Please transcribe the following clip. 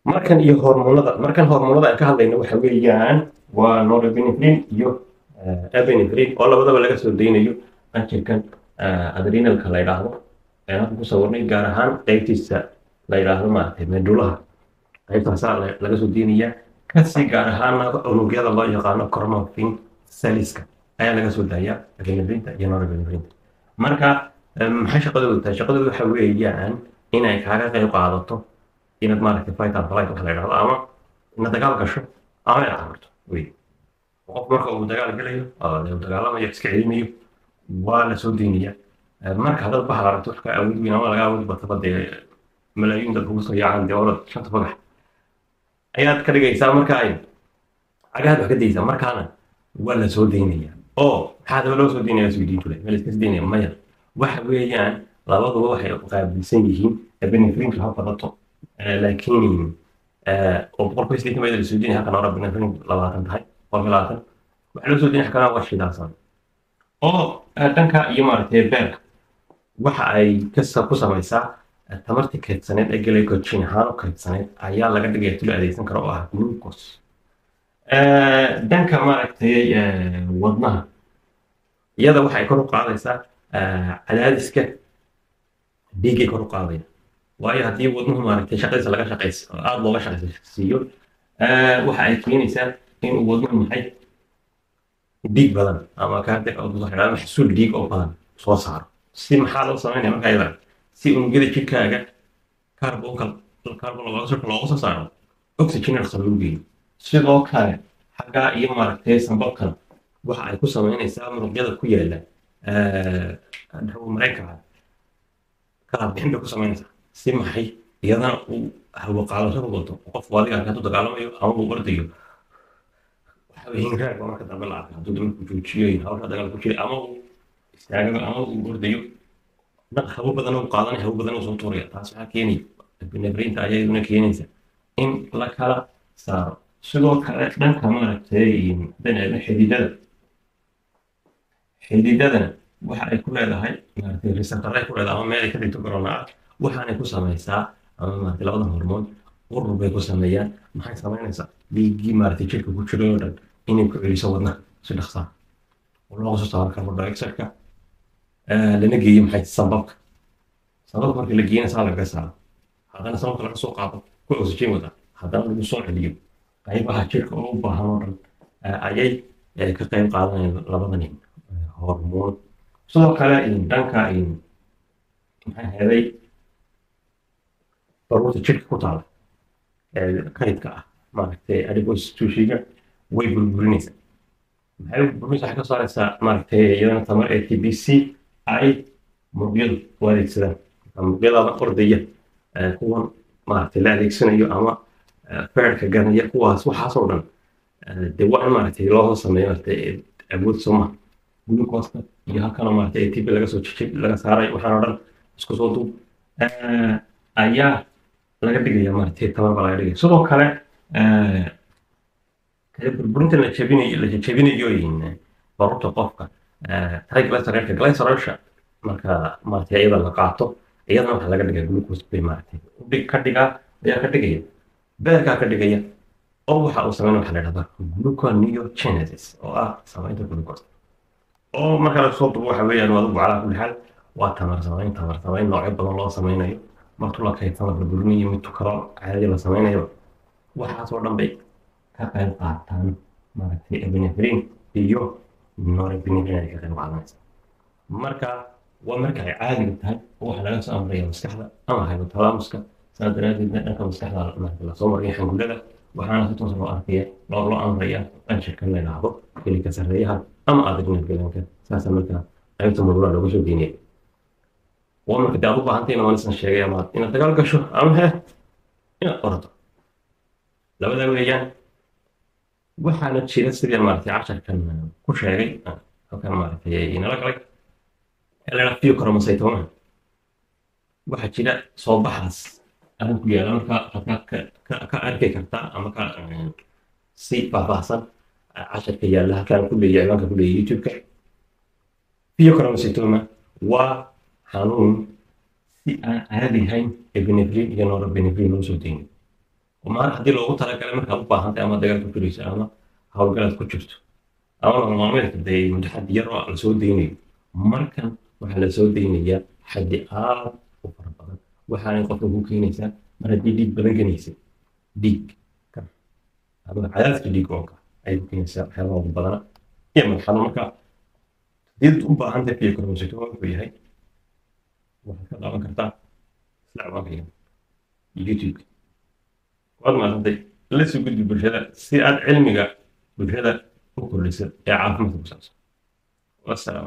markan iyo hormoonada aan ka hadlayno waxa weeyaan waa norepinephrine iyo epinephrine oo labadaba laga soo deynayo qanjirkan adrenalka la yidhaahdo ee halka ku sawirnay gaar ahaan qaybtiisa la yidhaahdo maaragtay medullaha qaybtaasaa laga soo deynayaa kasi gaar ahaana unugyada loo yaqaano chromatin celleska ayaa laga soo daayaa epinephrine iyo norepinephrine marka maxay shaqadoodu tahay shaqadoodu waxa weeyaan inay kaaga qayb qaadato inaad maaragtay fight and flight waxa la yidhahdo ama inaad dagaal gasho ama inaad cararto wey qof marka uu dagaal galayo uu dagaalamayo iska celinayo waa la soo deynaya marka haddaad bahal aragto wax ka awood weyn ama laga awood bataba dee malaayiin dad kugu soo yaacaan dee orad shanta fagax ayaad ka dhigaysaa marka ay cagahaad wax ka daysaa markaana waa la soo deynaya oo maxaa daba loo soo deynaya isweydiintu leh meel iska deynaya maya waxa weeyaan labaduba waxay qaabilsan yihiin epinephrine ha badato laakiin oo boqolkiiba sideetan baa la soo deynaya halkan norepinephrine 20 tahay boqolkiiba 20 waxaa loo soo deynaya halkan waa shidaalsan oo dhanka iyo maaragtay beerka waxa ay ku samaysaa tamartii kaydsaneed ee glycogen ahaan u kaydsaneed ayaa laga dhigaya tulo adeegsan karo oo ah glucose dhanka maaragtay wadnaha iyada waxa ay kor u qaadaysaa cadaadiska dhiiggay kor u qaadaya waayo haddii wadnuhu maaragtay shaqadiisa laga shaqayso aada looga shaqaysiiyo waxa ay keenaysaa inuu wadnuhu maxay dhiig badan ama maxsuul dhiig oo badan soo saaro si maxaa loo samaynaya marka iyada si unugyada jirkaaga carbon looga soo saaro oxygen dhaqso lagu geeyo sidoo kale xaggaa iyo maaragtay sanbabkan waxa ay ku samaynaysaa muruqyada ku yaala maraykanka kala bixin bay ku samaynaysaa si maxay iyadana uu hawo qaadashada wato qof adiga hadduu dagaalamayo ama uu ordayo waxa weeye raag baa marka dambe la arkay hadduu dambe ku joojiyo hawsha dagaal ku jiray ama uu istaago ama uu ordayo hawo badan uu qaadanay hawo badan uu soo tuuraya taas waxaa keenaya epinephrine ayaa iyaduna keenaysa in la kala saaro sidoo kale dhanka maaragtay xididadana waxa ay ku leedahay maaragtay receptor ay ku leedahay ama meel ay ka dhigto corona waxaanay ku samaysaa ama maaragtay labada hormoon urur bay ku sameeyaan maxay samaynaysaa dhiiggii maaragtay jirka ku jiro oo dhan inay ku celiso wadnaha si dhaqsaa oo looga soo saaro carbon dioxide-ka lana geeyo maxay sanbabka markii la geeyana saa lagaga saaro haddana sanbabka laga soo qaado ku oxygen wada haddana lagu soo celiyo qaybaha jirka oo u baahan oo dhan ayay ka qayb qaadanayaan labadani hormoon sidoo kale dhanka maxay heeday baruurta jirka ku taala kaydka ah maaragtay adipose tissue-ga way burburinaysaa maxay burburinaysaa waxay ka saaraysaa maaragtay iyadana tamar ATPC ay muruqyadu u adeegsadaan muruqyadaada ordaya kuwan maaragtay la adeegsanayo ama feerka ganaya kuwaas waxaasoo dhan dee waa in maaragtay loo sameeyo maaragtay awood soma glucose-ka iyo halkana maaragtay ATP laga soo laga saaray waxaan oo dhan isku soo duub ayaa laga dhigaya maaragtay tamar baa laga dhigaya sidoo kale burburinta la jabinayo baruurta qofka triglyceride marka maaragtay iyada la qaato iyadana waxaa laga dhigaya glucose bay maaragtay ka dhigaa ayaa ka dhigaya beerkaa ka dhigaya oo waxa uu sameyn waxa la yidhahdaa gluconeogenesis oo ah samaynta glucose oo marka la soo dubo waxa weeyaan waa calaa kulli xaal waa tamar samayn noocyo badan loo sameynayo martu la kaydsan la burburinayo mid kaloo caadi la sameynayo waxaasoo dhan bay ka qayb qaataan maaragtay epinephrine iyo norepinephrine ay ka qayb qaadanaysa marka waa marka ay caadiga tahay oo waxa laga soo amraya maskaxda ama hypothalamuska saa daraadeedna dhanka maskaxda lasoo maraya xangulada waxaana si toos loo arkaya loo amraya qanjirka la yidhaahdo hilibka sarreeyaha ama adrenal glanka saasa marka qaybta muruqa looga soo deynaya waa marka dee aad u baahantay inaan isan sheegay ama inaad dagaal gasho ama inaad orato labadaa weeyaan waxaana jira sidii maaragtay casharkan ku sheegay halkan maaragtay inala galay ee la yidhaha pheochromocytoma waxaa jira soo baxaas arrin ku yaala marka ka arki kartaa ama ka si faahfaahsan casharka yaalla halkaan ku leeyahay ciwaanka ku leeyahay youtube-ka pheochromocytoma waa xanuun si aan caadi ahayn epinephrine iyo norepinephrine loo soo deynin وما haddii loogu talagalay markaad u baahan tahay ama dagaal ku jirayso ama hawlgalaad ku jirto ama nolol maalmeedka dee muddo xaddi yar oo la soo daynayo markan waxaa la soo daynayaa xaddi aad u fara badan waxaanay qofka ku keenaysaa mar haddii dhiig badan ganaysay dhiig kan ama cadaadka dhiig oo ka ayay ku keenaysaa waxyaabaha ugu badana iyo madaxda marka haddii u baahan tahay fiyo kormosito wuxuu yahay waxaad ka daawan kartaa isticmaalka youtube waad maasantay la soo gudbi bulshada si aad cilmiga bulshada u kordhiso ee caafimaadka ku saabsan. Wasalaam.